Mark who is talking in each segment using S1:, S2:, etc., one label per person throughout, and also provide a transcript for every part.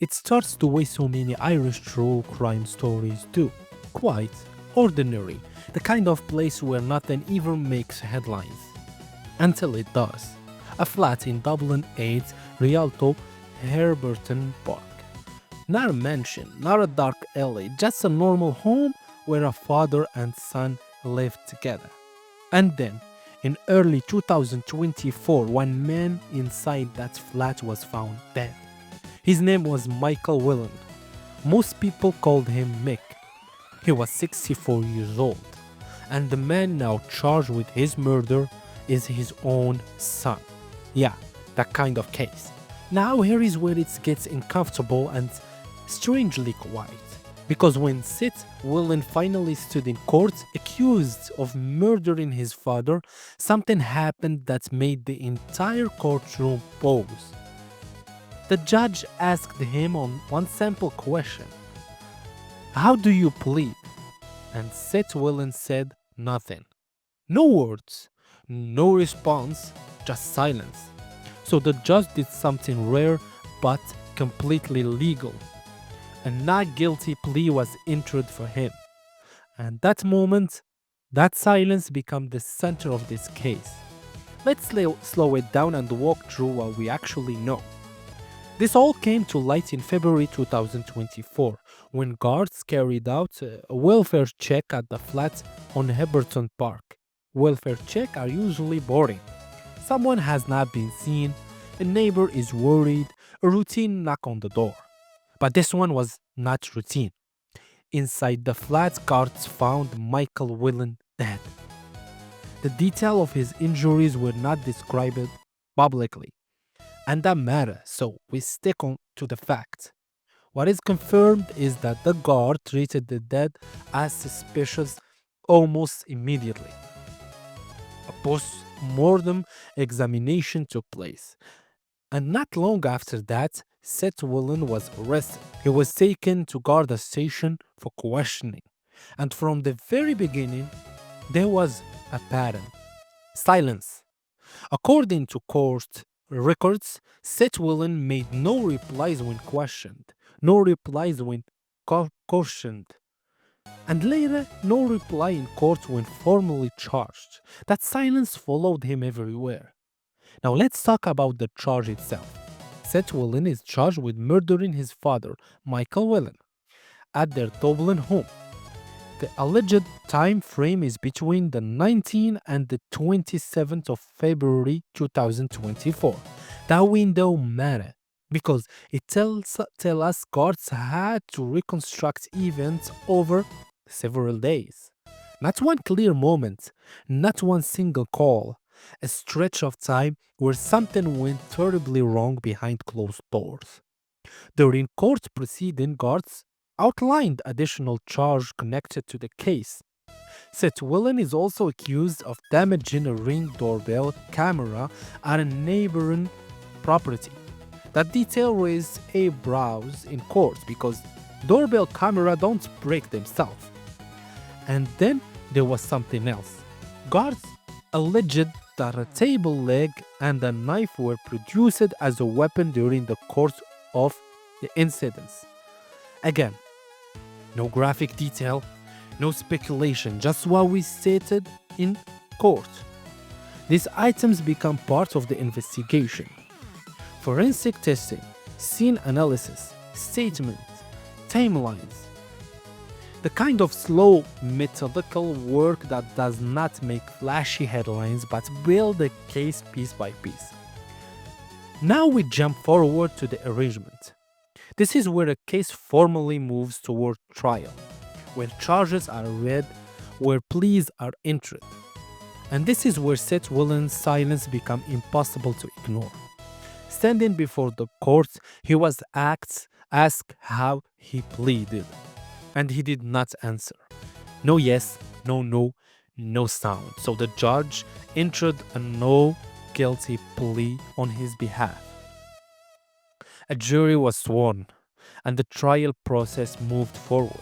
S1: It starts the way so many Irish true crime stories do. Quite ordinary, the kind of place where nothing even makes headlines. Until it does. A flat in Dublin 8 Rialto Herberton Park. Not a mansion, not a dark alley, just a normal home where a father and son lived together. And then, in early 2024, one man inside that flat was found dead. His name was Michael Whelan. Most people called him Mick. He was 64 years old, and the man now charged with his murder is his own son. Yeah, that kind of case. Now here is where it gets uncomfortable and strangely quiet. Because when Seth Whelan finally stood in court accused of murdering his father, something happened that made the entire courtroom pause. The judge asked him on one simple question: "How do you plead?" And Seth Whelan said nothing. No words, no response, just silence. So the judge did something rare but completely legal. A not guilty plea was entered for him. And that moment, that silence became the center of this case. Let's slow it down and walk through what we actually know. This all came to light in February 2024 when guards carried out a welfare check at the flat on Heberton Park. Welfare checks are usually boring. Someone has not been seen, a neighbor is worried, a routine knock on the door. But this one was not routine. Inside the flat, guards found Michael Whelan dead. The detail of his injuries were not described publicly. And that matters, so we stick on to the facts. What is confirmed is that the guard treated the dead as suspicious almost immediately. A post-mortem examination took place. And not long after that, Seth Whelan was arrested. He was taken to Garda station for questioning. And from the very beginning, there was a pattern. Silence. According to court records, Seth Whelan made no replies when questioned, no replies when cautioned, and later no reply in court when formally charged. That silence followed him everywhere. Now let's talk about the charge itself. Seth Whelan is charged with murdering his father, Michael Whelan, at their Dublin home. The alleged time frame is between the 19th and the 27th of February 2024. That window matters because it tells us guards had to reconstruct events over several days. Not one clear moment, not one single call, a stretch of time where something went terribly wrong behind closed doors. During court proceeding, guards outlined additional charge connected to the case. Seth Whelan is also accused of damaging a ring doorbell camera at a neighboring property. That detail raised eyebrows in court because doorbell camera don't break themselves. And then there was something else. Guards alleged that a table leg and a knife were produced as a weapon during the course of the incidents. Again, no graphic detail, no speculation, just what we stated in court. These items become part of the investigation. Forensic testing, scene analysis, statements, timelines. The kind of slow, methodical work that does not make flashy headlines but build the case piece by piece. Now we jump forward to the arraignment. This is where a case formally moves toward trial, where charges are read, where pleas are entered. And this is where Seth Whelan's silence becomes impossible to ignore. Standing before the court, he was asked how he pleaded, and he did not answer. No yes, no no, no sound. So the judge entered a no guilty plea on his behalf. A jury was sworn, and the trial process moved forward.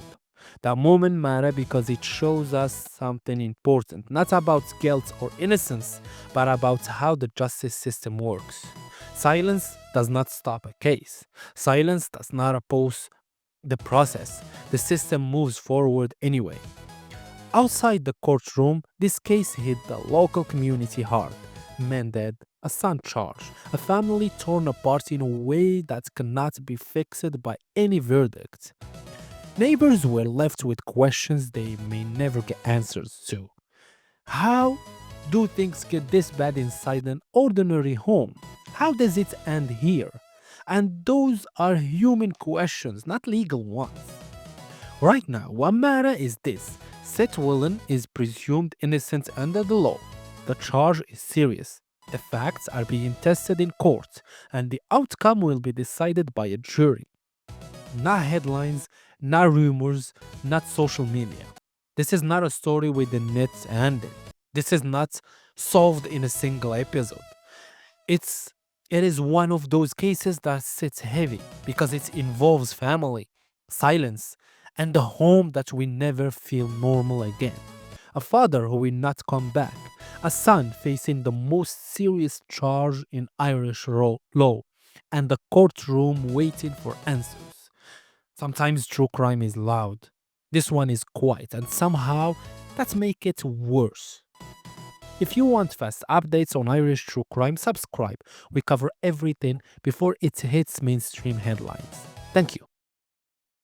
S1: That moment matters because it shows us something important, not about guilt or innocence, but about how the justice system works. Silence does not stop a case. Silence does not oppose the process. The system moves forward anyway. Outside the courtroom, this case hit the local community hard. Men dead, a son charged, a family torn apart in a way that cannot be fixed by any verdict. Neighbors were left with questions they may never get answers to. How do things get this bad inside an ordinary home? How does it end here? And those are human questions, not legal ones. Right now, what matters is this: Seth Whelan is presumed innocent under the law. The charge is serious. The facts are being tested in court, and the outcome will be decided by a jury. Not headlines, not rumors, not social media. This is not a story with the net ended. This is not solved in a single episode. It's it is one of those cases that sits heavy because it involves family, silence, and a home that will never feel normal again. A father who will not come back. A son facing the most serious charge in Irish law. And a courtroom waiting for answers. Sometimes true crime is loud. This one is quiet, and somehow that makes it worse. If you want fast updates on Irish true crime, subscribe. We cover everything before it hits mainstream headlines. Thank you.